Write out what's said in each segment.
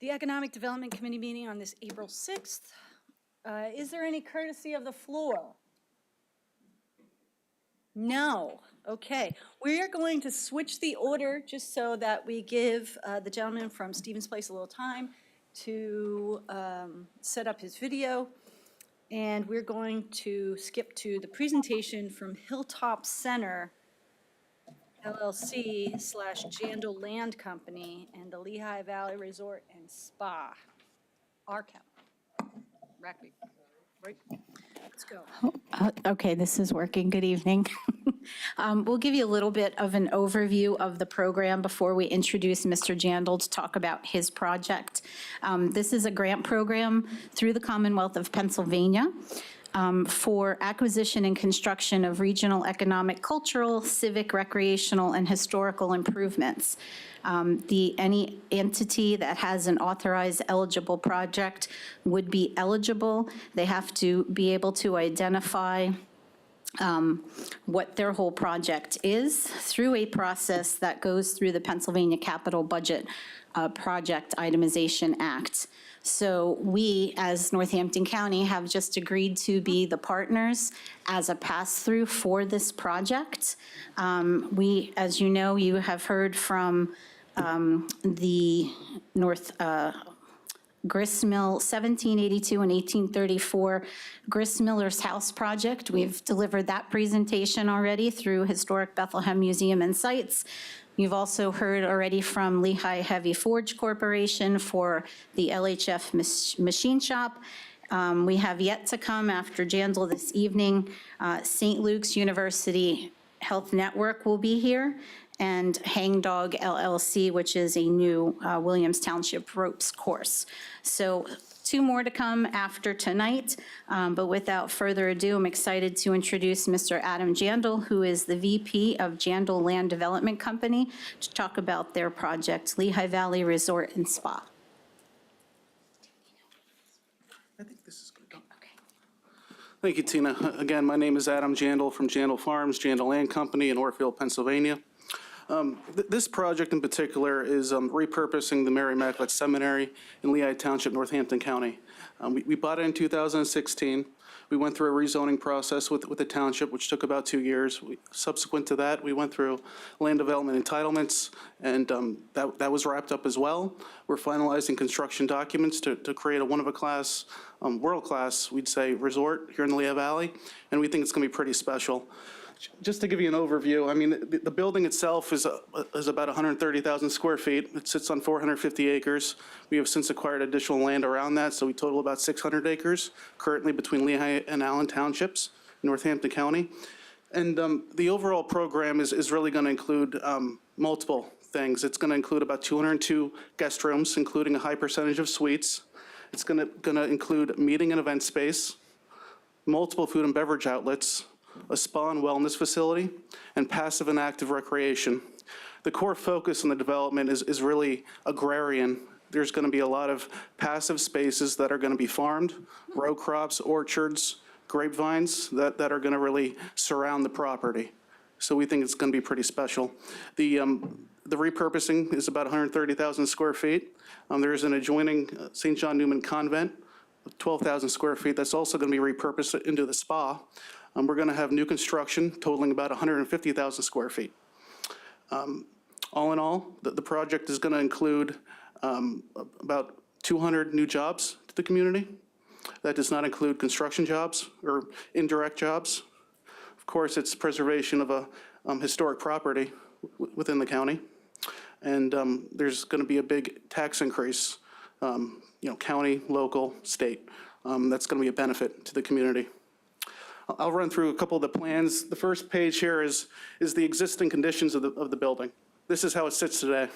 the Economic Development Committee meeting on this April 6th. Is there any courtesy of the floor? No. Okay. We are going to switch the order just so that we give the gentleman from Stevens Place a little time to set up his video. And we're going to skip to the presentation from Hilltop Center LLC / Jandal Land Company and the Lehigh Valley Resort and Spa. RCAP. Rackley. Right? Let's go. Okay, this is working. Good evening. We'll give you a little bit of an overview of the program before we introduce Mr. Jandal to talk about his project. This is a grant program through the Commonwealth of Pennsylvania for acquisition and construction of regional economic, cultural, civic, recreational, and historical improvements. Any entity that has an authorized eligible project would be eligible. They have to be able to identify what their whole project is through a process that goes through the Pennsylvania Capital Budget Project Itemization Act. So we, as Northampton County, have just agreed to be the partners as a pass-through for this project. We, as you know, you have heard from the Gristmill 1782 and 1834 Gristmiller's House Project. We've delivered that presentation already through Historic Bethlehem Museum and Sites. You've also heard already from Lehigh Heavy Forge Corporation for the LHF machine shop. We have yet to come after Jandal this evening. St. Luke's University Health Network will be here, and Hangdog LLC, which is a new Williams Township ropes course. So 2 more to come after tonight, but without further ado, I'm excited to introduce Mr. Adam Jandal, who is the VP of Jandal Land Development Company, to talk about their project, Lehigh Valley Resort and Spa. I think this is good. Okay. Thank you, Tina. Again, my name is Adam Jandal from Jandal Farms, Jandal Land Company in Orfield, Pennsylvania. This project in particular is repurposing the Mary Immaculate Seminary in Lehigh Township, Northampton County. We bought it in 2016. We went through a rezoning process with the township, which took about 2 years. Subsequent to that, we went through land development entitlements, and that was wrapped up as well. We're finalizing construction documents to create a one-of-a-class, world-class, we'd say, resort here in the Lehigh Valley, and we think it's going to be pretty special. Just to give you an overview, I mean, the building itself is about 130,000 square feet. It sits on 450 acres. We have since acquired additional land around that, so we total about 600 acres currently between Lehigh and Allen Townships, Northampton County. And the overall program is really going to include multiple things. It's going to include about 202 guest rooms, including a high percentage of suites. It's going to include meeting and event space, multiple food and beverage outlets, a spa and wellness facility, and passive and active recreation. The core focus on the development is really agrarian. There's going to be a lot of passive spaces that are going to be farmed, row crops, orchards, grapevines that are going to really surround the property. So we think it's going to be pretty special. The repurposing is about 130,000 square feet. There's an adjoining St. John Newman Convent, 12,000 square feet. That's also going to be repurposed into the spa. We're going to have new construction totaling about 150,000 square feet. All in all, the project is going to include about 200 new jobs to the community. That does not include construction jobs or indirect jobs. Of course, it's preservation of a historic property within the county. And there's going to be a big tax increase, county, local, state. That's going to be a benefit to the community. I'll run through a couple of the plans. The first page here is the existing conditions of the building. This is how it sits today.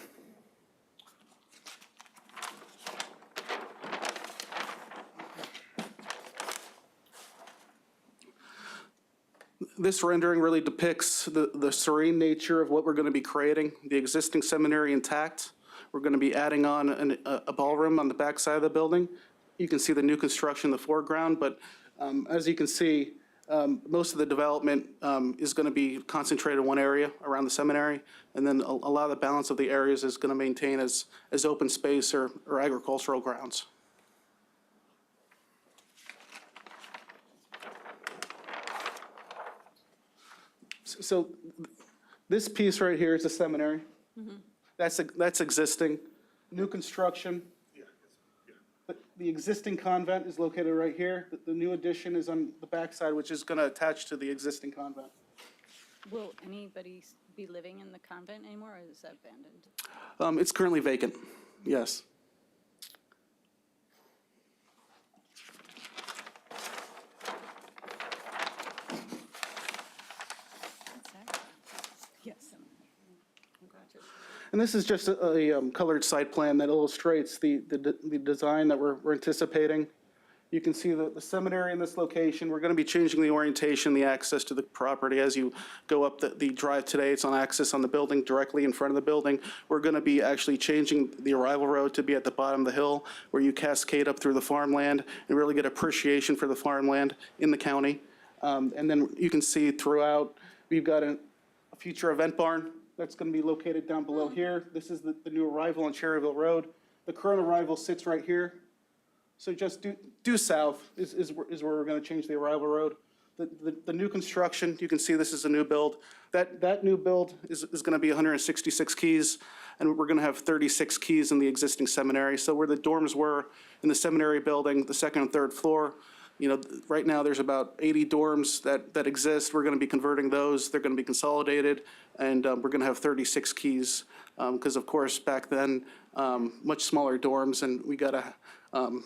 This rendering really depicts the serene nature of what we're going to be creating. The existing seminary intact. We're going to be adding on a ballroom on the back side of the building. You can see the new construction in the foreground, but as you can see, Most of the development is going to be concentrated in one area around the seminary, and then a lot of the balance of the areas is going to maintain as open space or agricultural grounds. So this piece right here is the seminary. That's existing. New construction. The existing convent is located right here. The new addition is on the backside, which is going to attach to the existing convent. Will anybody be living in the convent anymore, or is that abandoned? It's currently vacant, yes. Yes. And this is just a colored site plan that illustrates the design that we're anticipating. You can see the seminary in this location. We're going to be changing the orientation, the access to the property. As you go up the drive today, it's on access on the building, directly in front of the building. We're going to be actually changing the arrival road to be at the bottom of the hill, where you cascade up through the farmland and really get appreciation for the farmland in the county. And then you can see throughout, we've got a future event barn that's going to be located down below here. This is the new arrival on Cherryville Road. The current arrival sits right here. So just due south is where we're going to change the arrival road. The new construction, you can see this is a new build. That new build is going to be 166 keys, and we're going to have 36 keys in the existing seminary. So where the dorms were in the seminary building, the second and third floor, you know, right now there's about 80 dorms that exist. We're going to be converting those. They're going to be consolidated, and we're going to have 36 keys because, of course, back then, much smaller dorms, and we got to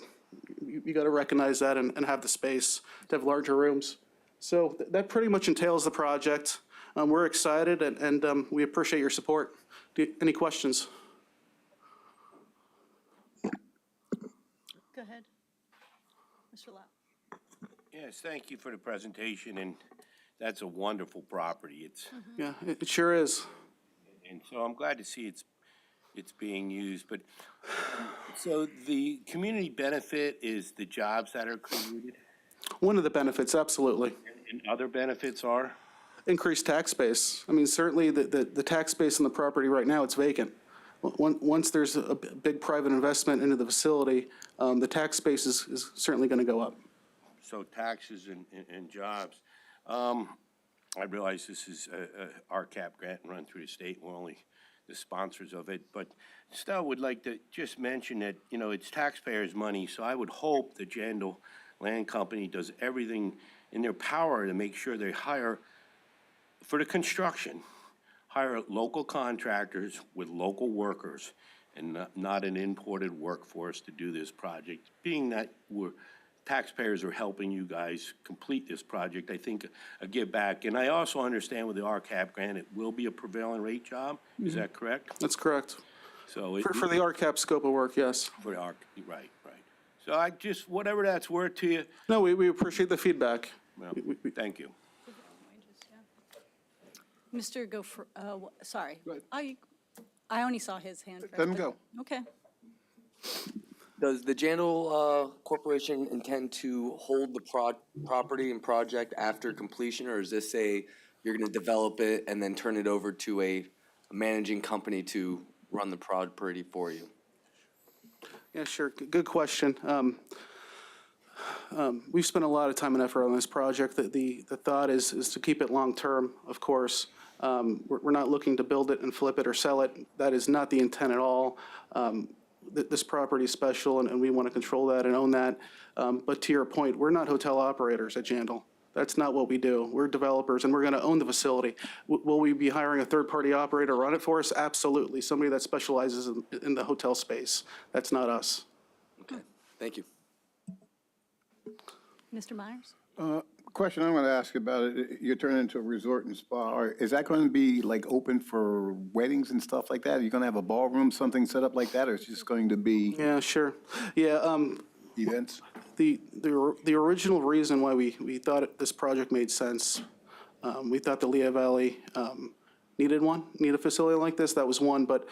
you got to recognize that and have the space to have larger rooms. So that pretty much entails the project. We're excited, and we appreciate your support. Any questions? Go ahead. Mr. Lau. Yes, thank you for the presentation, and that's a wonderful property. Yeah, it sure is. And so I'm glad to see it's being used. But so the community benefit is the jobs that are created, One of the benefits, absolutely. and other benefits are? Increased tax base. I mean, certainly the tax base on the property right now, it's vacant. Once there's a big private investment into the facility, the tax base is certainly going to go up. So taxes and jobs. I realize this is a RCAP grant run through the state. We're only the sponsors of it, but still would like to just mention that, you know, it's taxpayers' money, so I would hope the Jandal Land Company does everything in their power to make sure they hire, for the construction, hire local contractors with local workers and not an imported workforce to do this project. Being that taxpayers are helping you guys complete this project, I think a give back. And I also understand with the RCAP grant, it will be a prevailing rate job. Is that correct? That's correct. So For the RCAP scope of work, yes. For the right. So I just, whatever that's worth to you, No, we appreciate the feedback. well, thank you. Mr. Gopher, sorry. Go ahead. I only saw his hand. Let him go. Okay. Does the Jandal Corporation intend to hold the property and project after completion, or is this you're going to develop it and then turn it over to a managing company to run the property for you? Yeah, sure. Good question. We've spent a lot of time and effort on this project. The thought is to keep it long-term, of course. We're not looking to build it and flip it or sell it. That is not the intent at all. This property is special, and we want to control that and own that. But to your point, we're not hotel operators at Jandal. That's not what we do. We're developers, and we're going to own the facility. Will we be hiring a third-party operator to run it for us? Absolutely. Somebody that specializes in the hotel space. That's not us. Okay, thank you. Mr. Myers? Question I want to ask about it, you're turning into a resort and spa. Is that going to be like open for weddings and stuff like that? Are you going to have a ballroom, something set up like that, or is it just going to be Yeah, sure. Yeah, events? the original reason why we thought this project made sense, we thought the Lehigh Valley needed a facility like this. That was one, but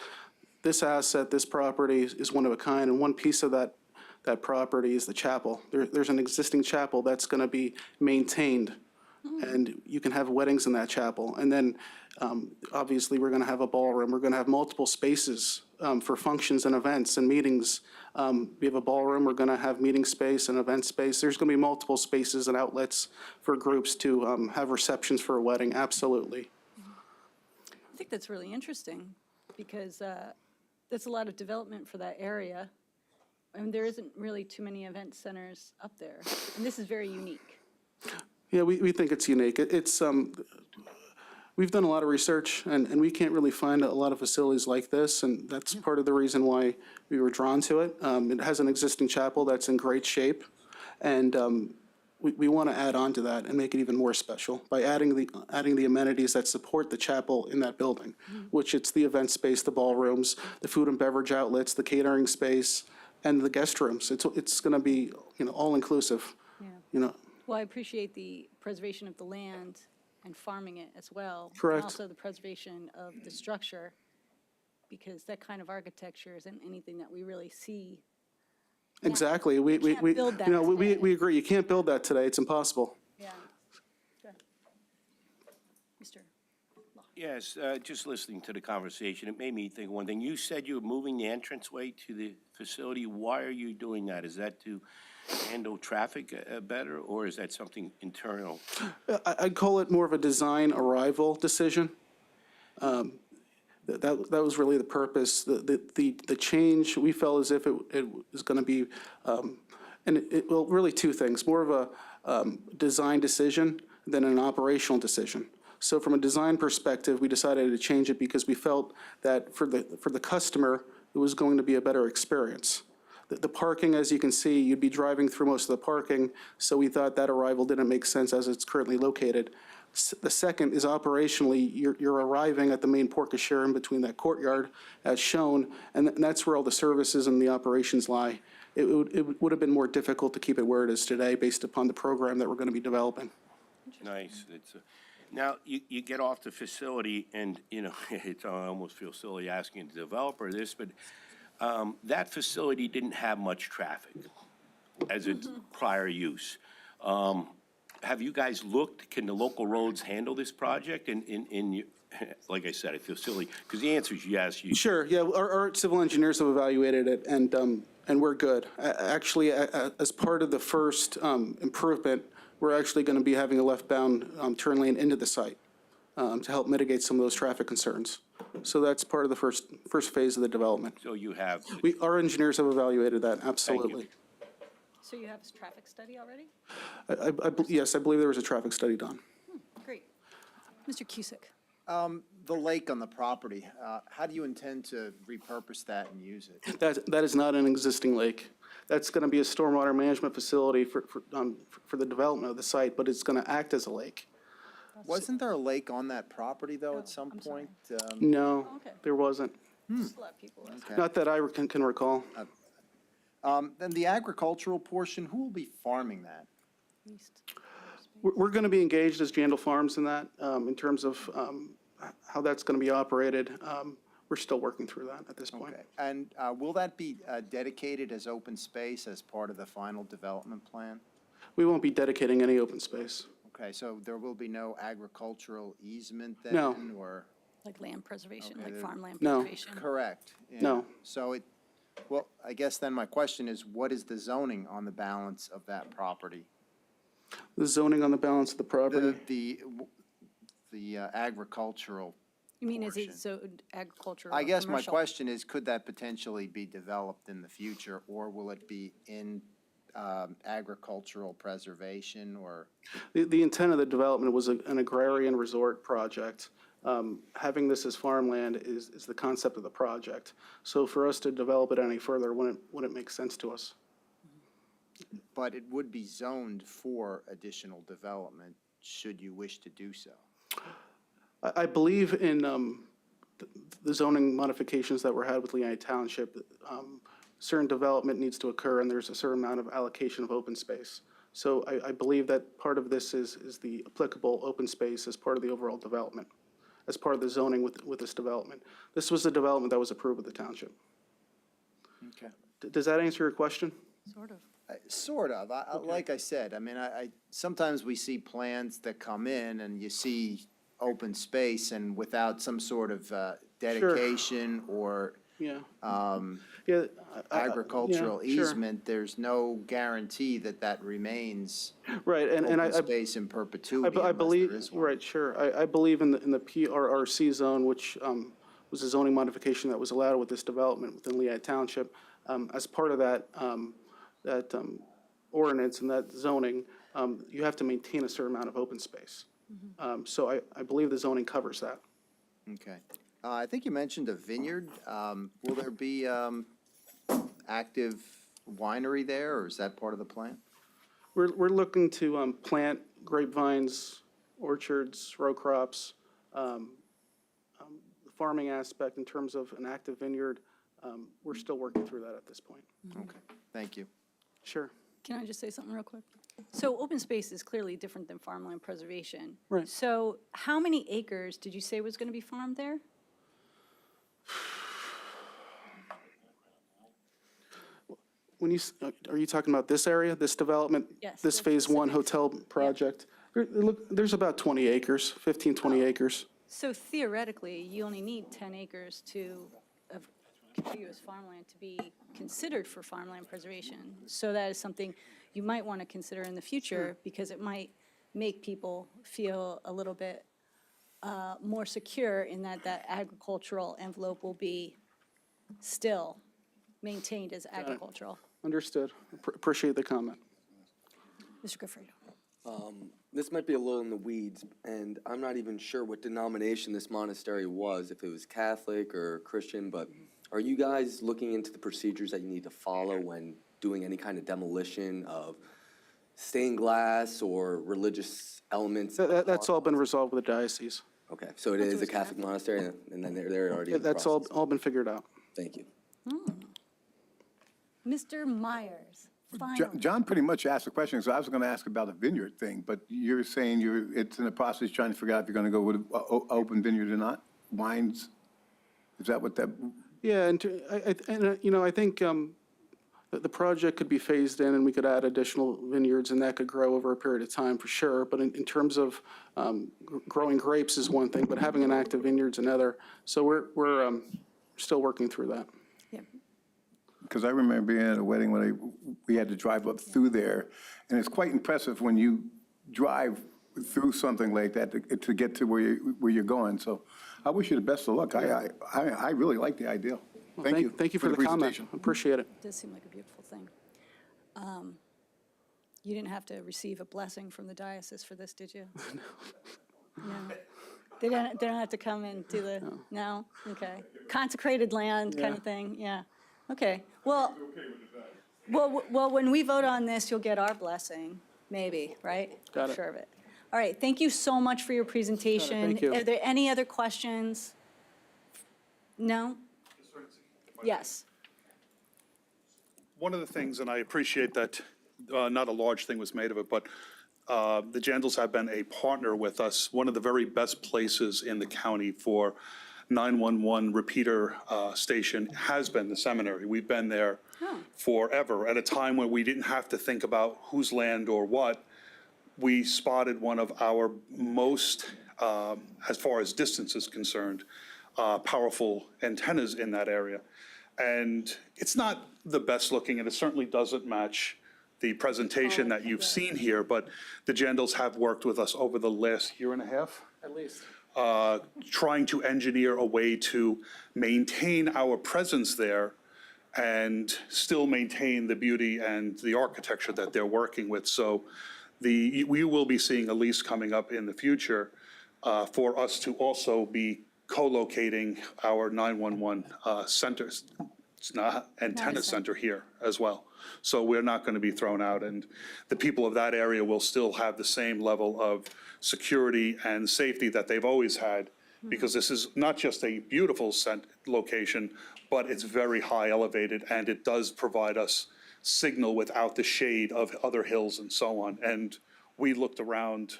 this asset, this property is one of a kind, and one piece of that property is the chapel. There's an existing chapel that's going to be maintained and you can have weddings in that chapel. And then, obviously, we're going to have a ballroom. We're going to have multiple spaces for functions and events and meetings. We have a ballroom. We're going to have meeting space and event space. There's going to be multiple spaces and outlets for groups to have receptions for a wedding, absolutely. I think that's really interesting, because that's a lot of development for that area. And there isn't really too many event centers up there, and this is very unique. Yeah, we think it's unique. It's, we've done a lot of research, and we can't really find a lot of facilities like this, and that's part of the reason why we were drawn to it. It has an existing chapel that's in great shape, and we want to add on to that and make it even more special by adding the amenities that support the chapel in that building, which it's the event space, the ballrooms, the food and beverage outlets, the catering space, and the guest rooms. It's going to be, all-inclusive, Yeah. Well, I appreciate the preservation of the land and farming it as well. Correct. And also the preservation of the structure, because that kind of architecture isn't anything that we really see. Exactly. We can't build that we today. agree. You can't build that today. It's impossible. Yeah. Good. Mr. Yes, just listening to the conversation, it made me think of one thing. You said you were moving the entranceway to the facility. Why are you doing that? Is that to handle traffic better, or is that something internal? I'd call it more of a design arrival decision. That was really the purpose. The change, we felt as if it was going to be, well, really two things, more of a design decision than an operational decision. So from a design perspective, we decided to change it because we felt that for the customer, it was going to be a better experience. The parking, as you can see, you'd be driving through most of the parking, so we thought that arrival didn't make sense as it's currently located. The second is operationally, you're arriving at the main porte cochere in between that courtyard as shown, and that's where all the services and the operations lie. It would have been more difficult to keep it where it is today based upon the program that we're going to be developing. Nice. Now, you get off the facility, and, I almost feel silly asking the developer this, but that facility didn't have much traffic as its prior use. Have you guys looked, can the local roads handle this project? Like I said, I feel silly, because the answer is yes. Sure, yeah, our civil engineers have evaluated it, and we're good. Actually, as part of the first improvement, we're actually going to be having a left-bound turn lane into the site to help mitigate some of those traffic concerns. So that's part of the first phase of the development. So you have. Our engineers have evaluated that, absolutely. So you have a traffic study already? Yes, I believe there was a traffic study done. Great. Mr. Cusick? The lake on the property, how do you intend to repurpose that and use it? That is not an existing lake. That's going to be a stormwater management facility for the development of the site, but it's going to act as a lake. Wasn't there a lake on that property, though, Oh, at some I'm sorry. point? No, Okay. there wasn't. Just let people ask. Okay. Not that I can recall. Then the agricultural portion, who will be farming that? Least. We're going to be engaged as Jandal Farms in that, in terms of how that's going to be operated. We're still working through that at this point. Okay. And will that be dedicated as open space as part of the final development plan? We won't be dedicating any open space. Okay, so there will be no agricultural easement then? No. Or, Like land preservation, Okay, like then- farmland No. preservation? correct? yeah. No. So well, I guess then my question is, what is the zoning on the balance of that property? The zoning on the balance of the property. The agricultural You mean, is portion. it zoned agricultural or I guess my commercial? question is, could that potentially be developed in the future, or will it be in agricultural preservation, or? The intent of the development was an agrarian resort project. Having this as farmland is the concept of the project. So for us to develop it any further wouldn't make sense to us. But it would be zoned for additional development, should you wish to do so. I believe in the zoning modifications that were had with Leoni Township. Certain development needs to occur, and there's a certain amount of allocation of open space. So I believe that part of this is the applicable open space as part of the overall development, as part of the zoning with this development. This was a development that was approved with the township. Okay. Does that answer your question? Sort of. Sort of. Like I said, I mean, sometimes we see plans that come in and you see open space and without some sort of dedication or Yeah. um, Yeah. agricultural yeah, sure. easement, there's no guarantee that that remains Right, and open space in perpetuity I unless believe, there is one. right, sure. I believe in the PRRC zone, which was a zoning modification that was allowed with this development within Lehigh Township. As part of that, ordinance and that zoning, you have to maintain a certain amount of open space. So I believe the zoning covers that. Okay. I think you mentioned a vineyard. Will there be active winery there, or is that part of the plan? We're looking to plant grapevines, orchards, row crops, the farming aspect in terms of an active vineyard. We're still working through that at this point. Okay, thank you. Sure. Can I just say something real quick? So open space is clearly different than farmland preservation. Right. So how many acres did you say was going to be farmed there? When are you talking about this area, this development? Yes, This the Phase 1 specifics. hotel project? Look, there's about 20 acres, 15, 20 acres. So theoretically, you only need 10 acres of contiguous farmland to be considered for farmland preservation. So that is something you might want to consider in the future because it might make people feel a little bit more secure in that agricultural envelope will be still maintained as agricultural. Understood. Appreciate the comment. Mr. Goffredo. This might be a little in the weeds, and I'm not even sure what denomination this monastery was, if it was Catholic or Christian, but are you guys looking into the procedures that you need to follow when doing any kind of demolition of stained glass or religious elements? That's all been resolved with the diocese. Okay, so it is a Catholic monastery, and then they're already in the That's process. all been figured out. Thank you. Mr. Myers, finally. John pretty much asked the question, so I was going to ask about the vineyard thing, but you're saying it's in the process trying to figure out if you're going to go with an open vineyard or not? Wines? Is that what that? Yeah, I think the project could be phased in and we could add additional vineyards and that could grow over a period of time for sure. But in terms of growing grapes is one thing, but having an active vineyard's another. So we're still working through that. Yeah. Because I remember being at a wedding when we had to drive up through there, and it's quite impressive when you drive through something like that to get to where you're going. So I wish you the best of luck. I really like the idea. Well, Thank you. Thank you for the comment. presentation. Appreciate it. It does seem like a beautiful thing. You didn't have to receive a blessing from the diocese for this, did you? No. They don't have to come and do the, no? Okay. Consecrated land kind of thing, yeah. Okay, well, when we vote on this, you'll get our blessing, maybe, right? Got it. Sure of it. All right, thank you so much for your presentation. Thank you. Are there any other questions? No? Yes. One of the things, and I appreciate that not a large thing was made of it, but the Jandals have been a partner with us. One of the very best places in the county for 911 repeater station has been the seminary. We've been there forever. At a time when we didn't have to think about whose land or what, we spotted one of our most, as far as distance is concerned, powerful antennas in that area. And it's not the best looking, and it certainly doesn't match the presentation that you've seen here, but the Jandals have worked with us over the last year and a half. At least. Trying to engineer a way to maintain our presence there and still maintain the beauty and the architecture that they're working with. So we will be seeing a lease coming up in the future for us to also be co-locating our 911 centers. It's not antenna center here as well. So we're not going to be thrown out, and the people of that area will still have the same level of security and safety that they've always had, because this is not just a beautiful location, but it's very high elevated, and it does provide us signal without the shade of other hills and so on. And we looked around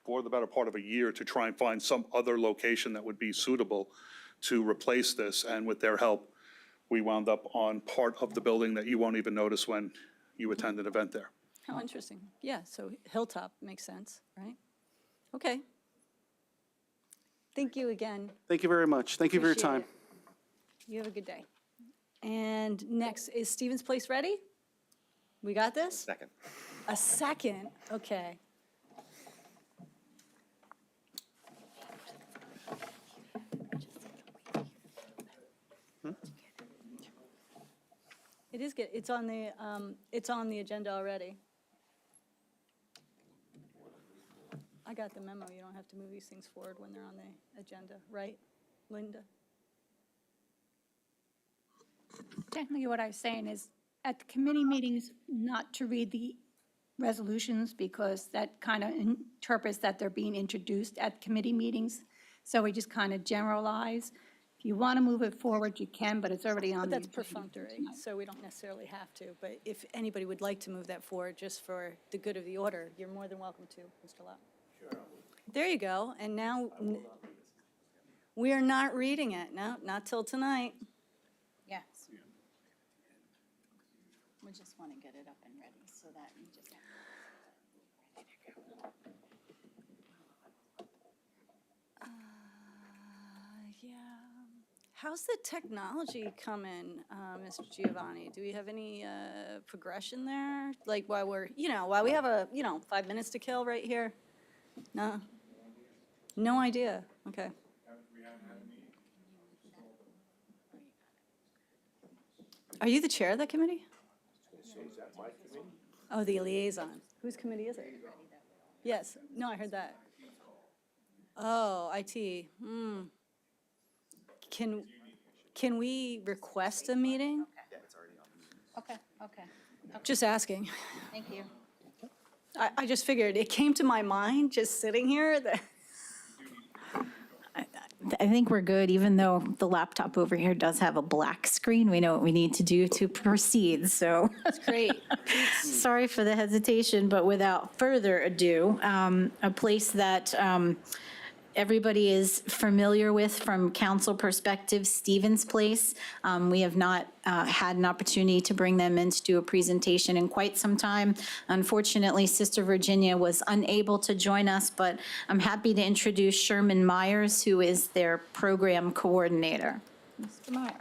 for the better part of a year to try and find some other location that would be suitable to replace this, and with their help, we wound up on part of the building that you won't even notice when you attend an event there. How interesting. Yeah, so Hilltop makes sense, right? Okay. Thank you again. Thank you very much. Thank you for your Appreciate time. it. You have a good day. And next, is Stevens Place ready? We got this? Second. A second, okay. It is good. It's on the agenda already. I got the memo. You don't have to move these things forward when they're on the agenda, right, Linda? Technically, what I was saying is, at the committee meetings, not to read the resolutions, because that kind of interprets that they're being introduced at committee meetings. So we just kind of generalize. If you want to move it forward, you can, but it's already on But the that's agenda. perfunctory, so we don't necessarily have to. But if anybody would like to move that forward just for the good of the order, you're more than welcome to, Mr. Lau. There you go. And now, we are not reading it. No, not till tonight. Yes. We just want to get it up and ready so that you just. Yeah. How's the technology coming, Mr. Giovanni? Do we have any progression there? Like while we have 5 minutes to kill right here? No? No idea. Okay. Are you the chair of that committee? Oh, the liaison. Whose committee is it? Yes. No, I heard that. Oh, IT. Can we request a meeting? Okay, okay. Just asking. Thank you. I just figured, it came to my mind just sitting here that, I think we're good, even though the laptop over here does have a black screen. We know what we need to do to proceed, so. that's great. Sorry for the hesitation, but without further ado, a place that everybody is familiar with from council perspective, Stevens Place. We have not had an opportunity to bring them in to do a presentation in quite some time. Unfortunately, Sister Virginia was unable to join us, but I'm happy to introduce Sherman Myers, who is their program coordinator. Mr. Myers.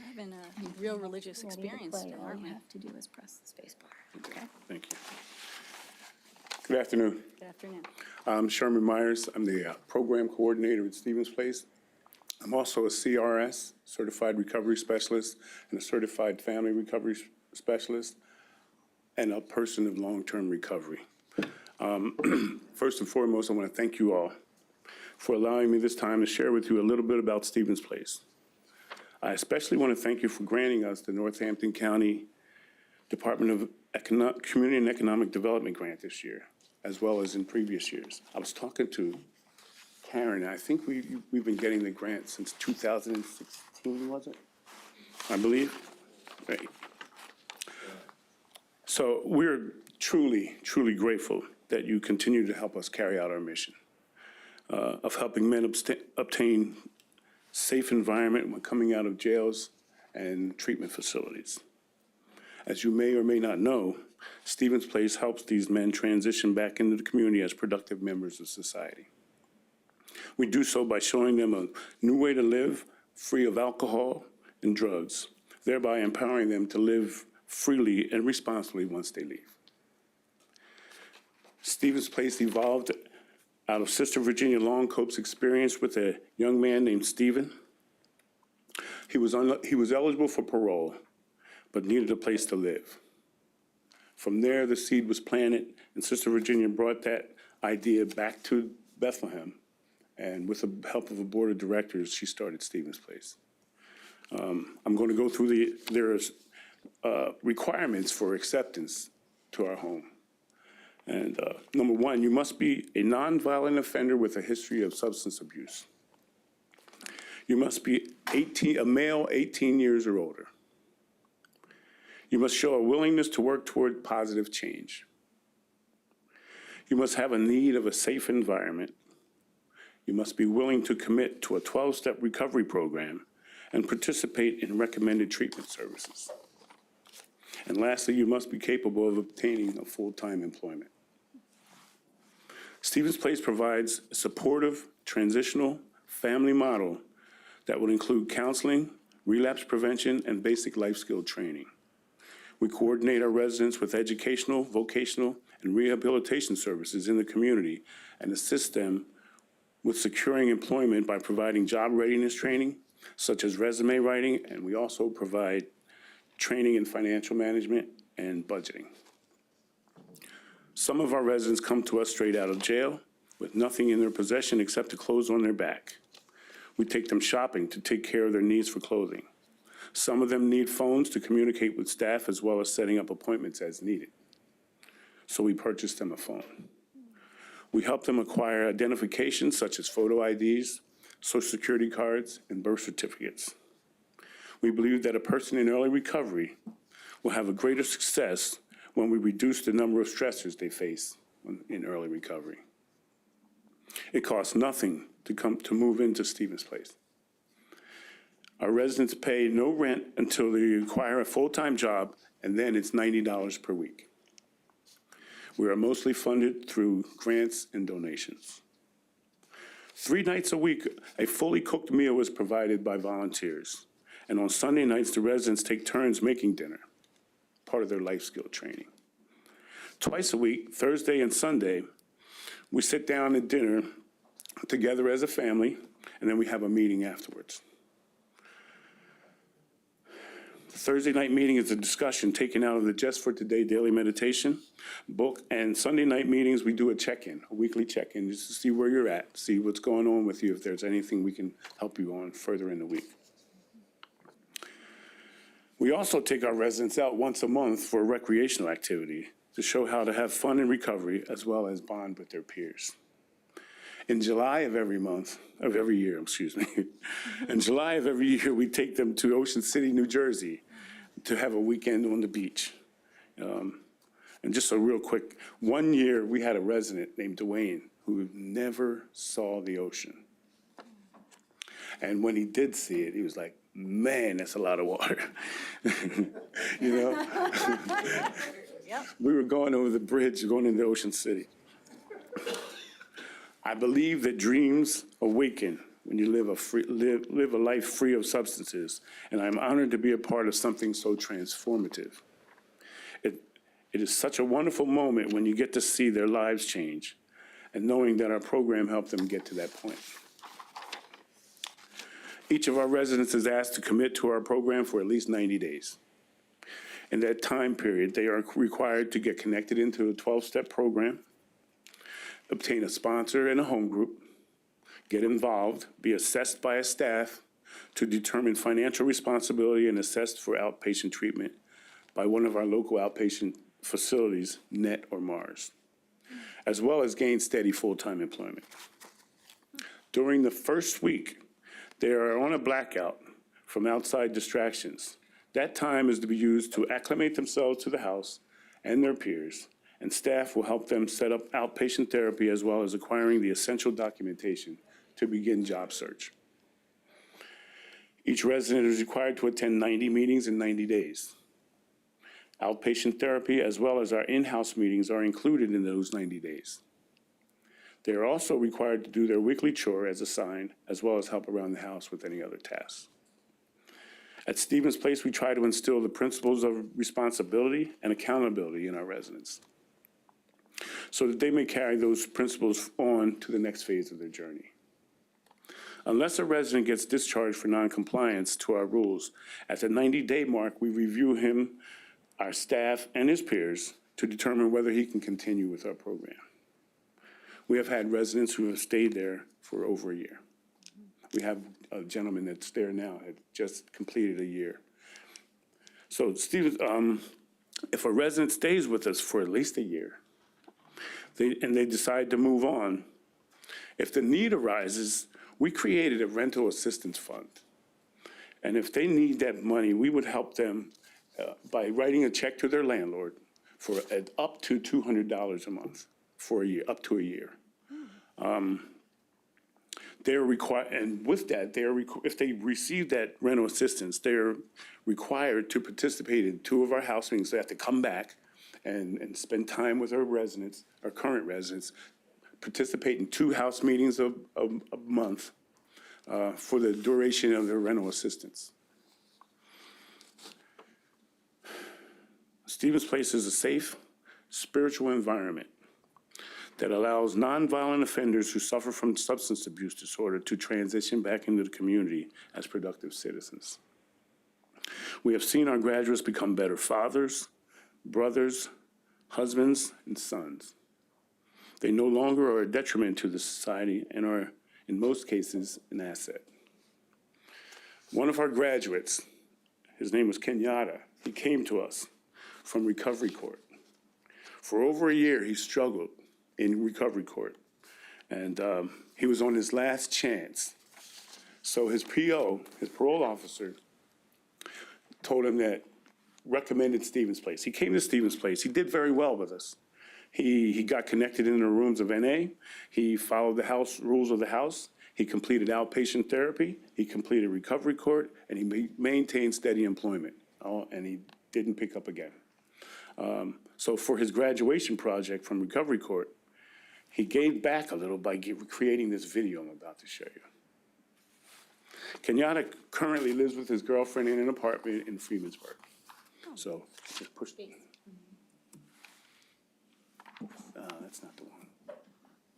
Having a real religious experience, All aren't you we? have to do is press the space bar. Okay. Thank you. Good afternoon. Good afternoon. I'm Sherman Myers. I'm the program coordinator at Stevens Place. I'm also a CRS, Certified Recovery Specialist, and a Certified Family Recovery Specialist, and a person of long-term recovery. First and foremost, I want to thank you all for allowing me this time to share with you a little bit about Stevens Place. I especially want to thank you for granting us the Northampton County Department of Community and Economic Development grant this year, as well as in previous years. I was talking to Karen, and I think we've been getting the grant since 2016, was it? I believe. Right. So we're truly, truly grateful that you continue to help us carry out our mission of helping men obtain safe environment when coming out of jails and treatment facilities. As you may or may not know, Stevens Place helps these men transition back into the community as productive members of society. We do so by showing them a new way to live free of alcohol and drugs, thereby empowering them to live freely and responsibly once they leave. Stevens Place evolved out of Sister Virginia Longcope's experience with a young man named Stephen. He was eligible for parole, but needed a place to live. From there, the seed was planted, and Sister Virginia brought that idea back to Bethlehem. And with the help of a board of directors, she started Stevens Place. I'm going to go through there's requirements for acceptance to our home. And number one, you must be a nonviolent offender with a history of substance abuse. You must be a male 18 years or older. You must show a willingness to work toward positive change. You must have a need of a safe environment. You must be willing to commit to a 12-step recovery program and participate in recommended treatment services. And lastly, you must be capable of obtaining a full-time employment. Stevens Place provides a supportive, transitional family model that would include counseling, relapse prevention, and basic life skill training. We coordinate our residents with educational, vocational, and rehabilitation services in the community and assist them with securing employment by providing job readiness training, such as resume writing, and we also provide training in financial management and budgeting. Some of our residents come to us straight out of jail with nothing in their possession except the clothes on their back. We take them shopping to take care of their needs for clothing. Some of them need phones to communicate with staff as well as setting up appointments as needed. So we purchase them a phone. We help them acquire identification such as photo IDs, social security cards, and birth certificates. We believe that a person in early recovery will have a greater success when we reduce the number of stressors they face in early recovery. It costs nothing to move into Stevens Place. Our residents pay no rent until they acquire a full-time job, and then it's $90 per week. We are mostly funded through grants and donations. 3 nights a week, a fully cooked meal is provided by volunteers. And on Sunday nights, the residents take turns making dinner, part of their life skill training. Twice a week, Thursday and Sunday, we sit down at dinner together as a family, and then we have a meeting afterwards. The Thursday night meeting is a discussion taken out of the Just for Today daily meditation book, and Sunday night meetings, we do a check-in, a weekly check-in, just to see where you're at, see what's going on with you, if there's anything we can help you on further in the week. We also take our residents out once a month for a recreational activity to show how to have fun in recovery as well as bond with their peers. In July of every year, in July of every year, we take them to Ocean City, New Jersey to have a weekend on the beach. And just a real quick, one year we had a resident named Dwayne who never saw the ocean. And when he did see it, he was like, man, that's a lot of water. You know? Yep. We were going over the bridge, going into Ocean City. I believe that dreams awaken when you live a life free of substances, and I'm honored to be a part of something so transformative. It is such a wonderful moment when you get to see their lives change, and knowing that our program helped them get to that point. Each of our residents is asked to commit to our program for at least 90 days. In that time period, they are required to get connected into a 12-step program, obtain a sponsor and a home group, get involved, be assessed by a staff to determine financial responsibility and assessed for outpatient treatment by one of our local outpatient facilities, NET or MARS, as well as gain steady full-time employment. During the first week, they are on a blackout from outside distractions. That time is to be used to acclimate themselves to the house and their peers, and staff will help them set up outpatient therapy as well as acquiring the essential documentation to begin job search. Each resident is required to attend 90 meetings in 90 days. Outpatient therapy as well as our in-house meetings are included in those 90 days. They are also required to do their weekly chore as assigned, as well as help around the house with any other tasks. At Stevens Place, we try to instill the principles of responsibility and accountability in our residents so that they may carry those principles on to the next phase of their journey. Unless a resident gets discharged for noncompliance to our rules, at the 90-day mark, we review him, our staff, and his peers to determine whether he can continue with our program. We have had residents who have stayed there for over a year. We have a gentleman that's there now, had just completed a year. So, Steve, if a resident stays with us for at least a year, and they decide to move on, if the need arises, we created a rental assistance fund. And if they need that money, we would help them by writing a check to their landlord for up to $200 a month for a year, up to a year. they're required, and with that, if they receive that rental assistance, they're required to participate in 2 of our house meetings. They have to come back and spend time with our residents, our current residents, participate in 2 house meetings a month for the duration of their rental assistance. Stevens Place is a safe, spiritual environment that allows nonviolent offenders who suffer from substance abuse disorder to transition back into the community as productive citizens. We have seen our graduates become better fathers, brothers, husbands, and sons. They no longer are a detriment to the society and are, in most cases, an asset. One of our graduates, his name was Kenyatta, he came to us from recovery court. For over a year, he struggled in recovery court, and he was on his last chance. So his PO, his parole officer, told him that, recommended Stevens Place. He came to Stevens Place. He did very well with us. He got connected in the rooms of NA. He followed the house rules of the house. He completed outpatient therapy. He completed recovery court, and he maintained steady employment, and he didn't pick up again. So for his graduation project from recovery court, he gave back a little by creating this video I'm about to show you. Kenyatta currently lives with his girlfriend in an apartment in Freemansburg. So just push. That's not the one.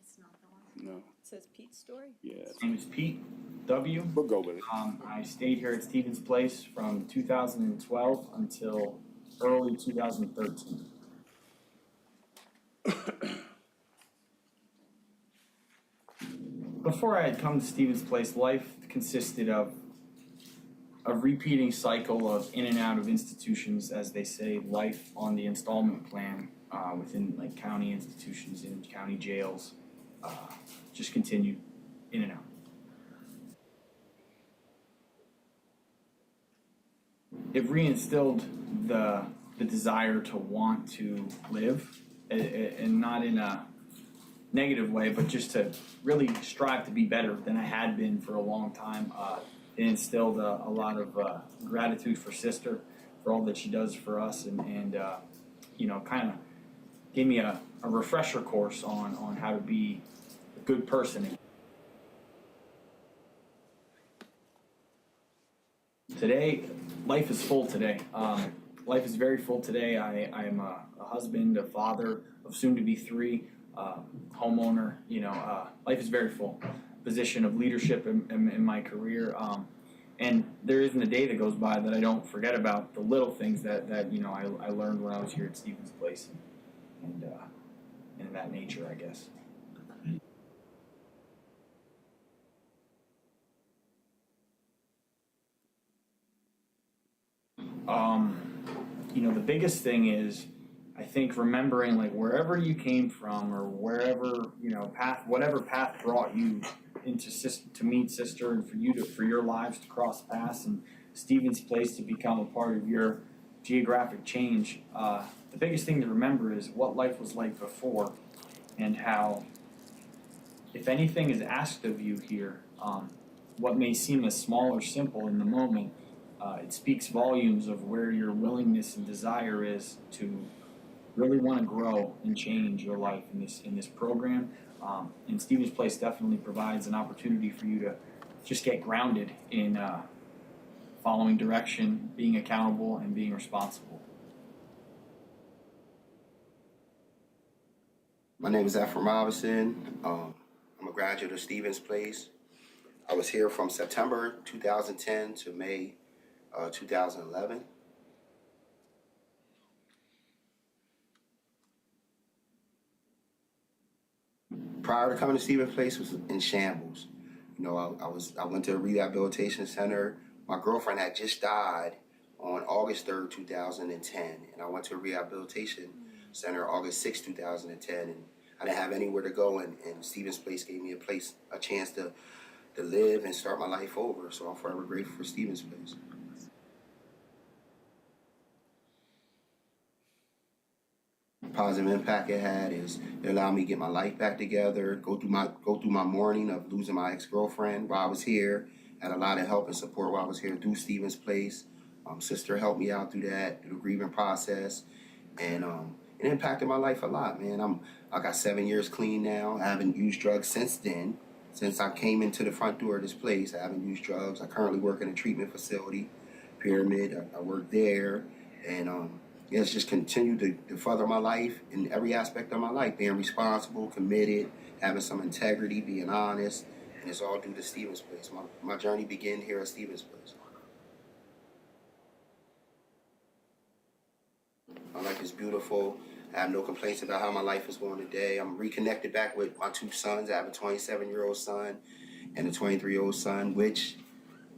It's not the one. No. It says Pete's story? Yeah. My name is Pete W. We'll go with it. I stayed here at Stevens Place from 2012 until early 2013. Before I had come to Stevens Place, life consisted of a repeating cycle of in and out of institutions, as they say, life on the installment plan within like county institutions and county jails, just continued in and out. It reinstilled the desire to want to live, and not in a negative way, but just to really strive to be better than I had been for a long time. It instilled a lot of gratitude for Sister, for all that she does for us, and you know, kind of gave me a refresher course on how to be a good person. Today, life is full today. Life is very full today. I am a husband, a father of soon-to-be 3, homeowner. You know, life is very full. Position of leadership in my career. And there isn't a day that goes by that I don't forget about the little things that you know, I learned when I was here at Stevens Place. And in that nature, I guess. You know, the biggest thing is, I think, remembering like wherever you came from, or wherever, you know, whatever path brought you into to meet Sister, and for your lives to cross paths, and Stevens Place to become a part of your geographic change. The biggest thing to remember is what life was like before, and how, if anything is asked of you here, what may seem as small or simple in the moment, it speaks volumes of where your willingness and desire is to really want to grow and change your life in this program. And Stevens Place definitely provides an opportunity for you to just get grounded in following direction, being accountable, and being responsible. My name is Ephraim Robinson. I'm a graduate of Stevens Place. I was here from September 2010 to May 2011. Prior to coming to Stevens Place, was in shambles. You know, I went to a rehabilitation center. My girlfriend had just died on August 3rd, 2010, and I went to a rehabilitation center August 6th, 2010, and I didn't have anywhere to go, and Stevens Place gave me a chance to live and start my life over. So I'm forever grateful for Stevens Place. positive impact it had is it allowed me to get my life back together, go through my mourning of losing my ex-girlfriend while I was here. Had a lot of help and support while I was here through Stevens Place. Sister helped me out through that, through the grieving process, and it impacted my life a lot, man. I got 7 years clean now. I haven't used drugs since then. Since I came into the front door of this place, I haven't used drugs. I currently work in a treatment facility, Pyramid. I work there, and yeah, it's just continued to further my life in every aspect of my life, being responsible, committed, having some integrity, being honest, and it's all due to Stevens Place. My journey began here at Stevens Place. My life is beautiful. I have no complaints about how my life is going today. I'm reconnected back with my two sons. I have a 27-year-old son and a 23-year-old son, which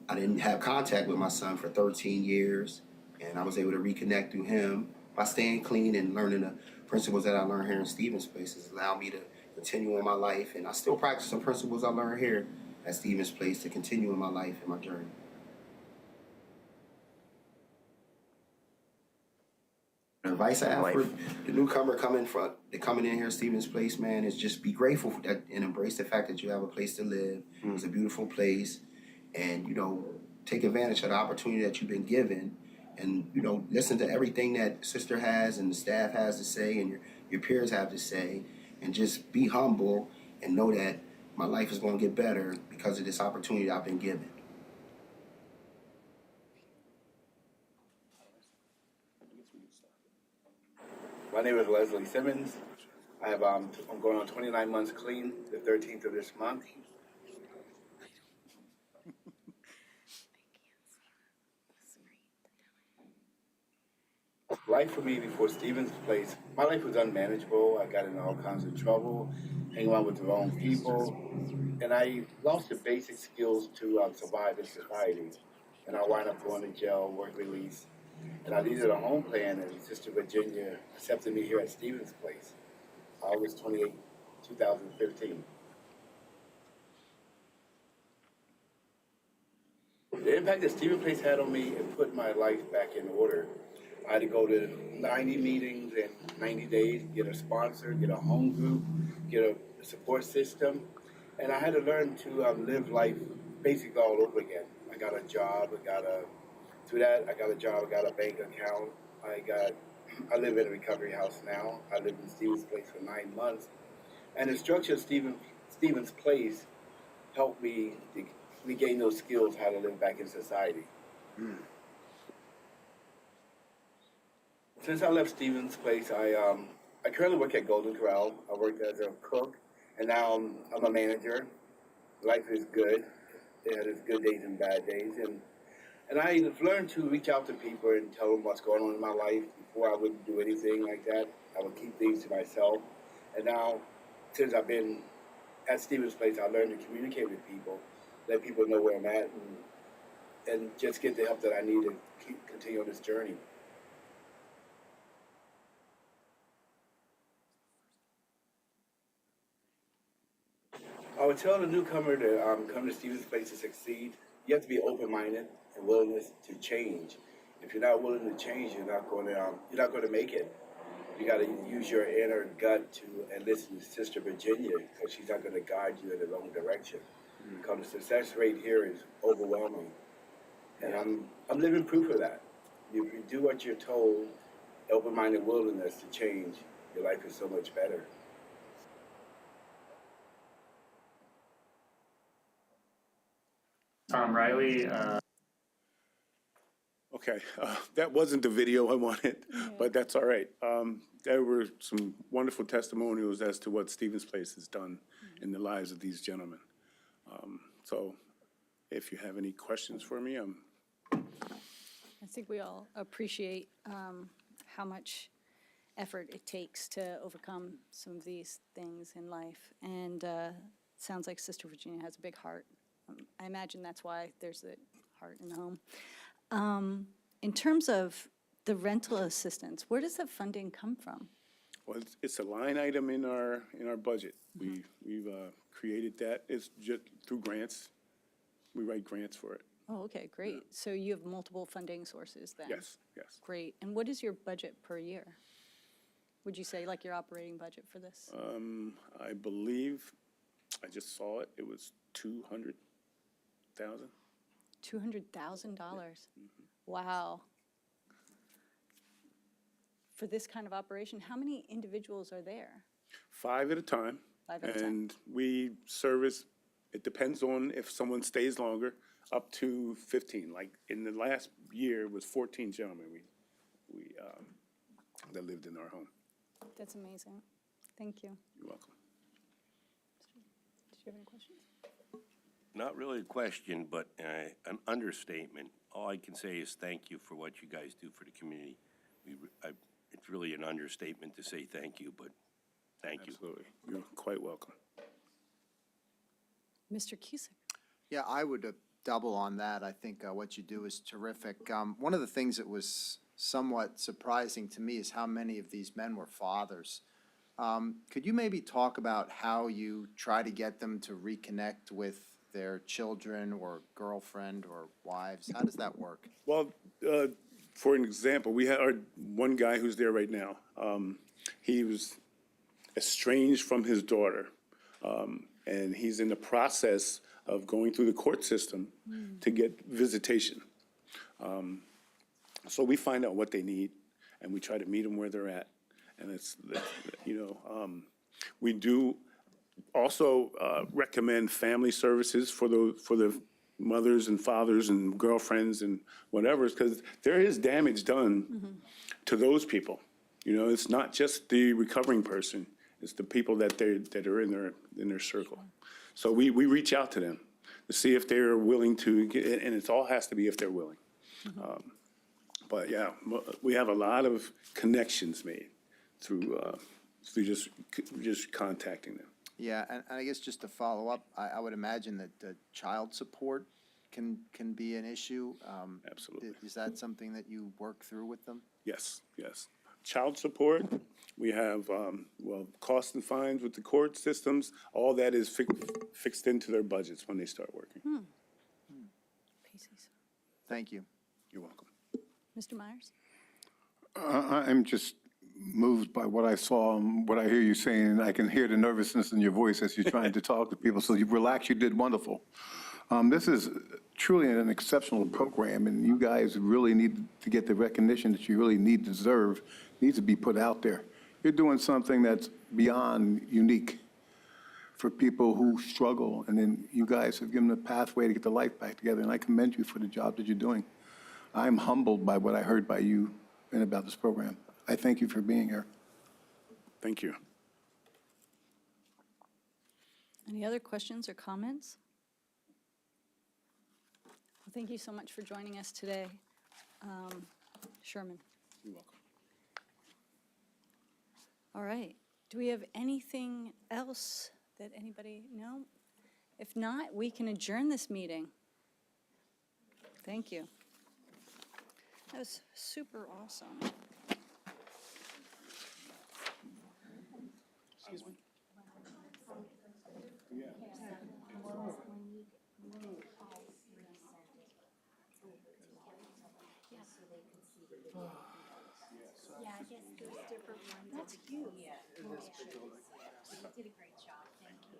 I didn't have contact with my son for 13 years. And I was able to reconnect through him by staying clean and learning the principles that I learned here in Stevens Place. It's allowed me to continue in my life. And I still practice some principles I learned here at Stevens Place to continue in my life and my journey. The advice I have for the newcomer coming in here at Stevens Place, man, is just be grateful for that and embrace the fact that you have a place to live. It's a beautiful place, and take advantage of the opportunity that you've been given, and listen to everything that Sister has and the staff has to say and your peers have to say, and just be humble and know that my life is going to get better because of this opportunity I've been given. My name is Leslie Simmons. I'm going on 29 months clean, the 13th of this month. Life for me before Stevens Place, my life was unmanageable. I got in all kinds of trouble, hanging around with the wrong people, and I lost the basic skills to survive in society. And I wound up going to jail, work release, and I needed a home plan, and Sister Virginia accepted me here at Stevens Place, August 28, 2015. The impact that Stevens Place had on me and put my life back in order. I had to go to 90 meetings in 90 days, get a sponsor, get a home group, get a support system, and I had to learn to live life basically all over again. I got a job, I got a bank account, I live in a recovery house now. I lived in Stevens Place for 9 months, and the structure of Stevens Place helped me to regain those skills, how to live back in society. Since I left Stevens Place, I currently work at Golden Corral. I worked as a cook, and now I'm a manager. Life is good. It has its good days and bad days, and I've learned to reach out to people and tell them what's going on in my life. Before I wouldn't do anything like that. I would keep things to myself. And now, since I've been at Stevens Place, I learned to communicate with people, let people know where I'm at, and just get the help that I need to continue on this journey. I would tell the newcomer to come to Stevens Place to succeed. You have to be open-minded and willingness to change. If you're not willing to change, you're not going to make it. You got to use your inner gut and listen to Sister Virginia, because she's not going to guide you in the wrong direction. Because the success rate here is overwhelming, and I'm living proof of that. If you do what you're told, open-minded willingness to change, your life is so much better. Tom Riley, Okay, that wasn't the video I wanted, but that's all right. There were some wonderful testimonials as to what Stevens Place has done in the lives of these gentlemen. So if you have any questions for me, I think we all appreciate how much effort it takes to overcome some of these things in life. And it sounds like Sister Virginia has a big heart. I imagine that's why there's the heart in the home. In terms of the rental assistance, where does the funding come from? well, it's a line item in our budget. We've created that. It's just through grants. We write grants for it. Oh, okay, great. So you have multiple funding sources then? Yes, yes. Great. And what is your budget per year? would you say, like your operating budget for this? I believe, I just saw it, it was 200,000. $200,000. Wow. For this kind of operation, how many individuals are there? 5 at a time. 5 at a time. And we service, it depends on if someone stays longer, up to 15. Like in the last year, it was 14 gentlemen that lived in our home. That's amazing. Thank you. You're welcome. Did you have any questions? Not really a question, but an understatement. All I can say is thank you for what you guys do for the community. It's really an understatement to say thank you, but thank you. Absolutely. You're quite welcome. Mr. Cusick? Yeah, I would double on that. I think what you do is terrific. One of the things that was somewhat surprising to me is how many of these men were fathers. Could you maybe talk about how you try to get them to reconnect with their children or girlfriend or wives? How does that work? Well, for an example, we had our one guy who's there right now. He was estranged from his daughter, and he's in the process of going through the court system to get visitation. So we find out what they need, and we try to meet them where they're at. And it's, we do also recommend family services for the mothers and fathers and girlfriends and whatever, because there is damage done to those people. It's not just the recovering person; it's the people that are in their circle. So we reach out to them to see if they're willing to get, and it all has to be if they're willing. But yeah, we have a lot of connections made through just contacting them. Yeah, and I guess just to follow up, I would imagine that the child support can be an issue. Absolutely. Is that something that you work through with them? Yes. Child support, we have, costs and fines with the court systems, all that is fixed into their budgets when they start working. Pieces. Thank you. You're welcome. Mr. Myers? I'm just moved by what I saw and what I hear you saying, and I can hear the nervousness in your voice as you're trying to talk to people. So you relax, you did wonderful. This is truly an exceptional program, and you guys really need to get the recognition that you really deserve, needs to be put out there. You're doing something that's beyond unique for people who struggle, and then you guys have given them a pathway to get their life back together, and I commend you for the job that you're doing. I'm humbled by what I heard by you and about this program. I thank you for being here. Thank you. Any other questions or comments? Well, thank you so much for joining us today. Sherman. You're welcome. All right. Do we have anything else that anybody, no? If not, we can adjourn this meeting. Thank you. That was super awesome. Excuse me. Yeah, I guess there's different ones. That's huge. You did a great job. Thank you.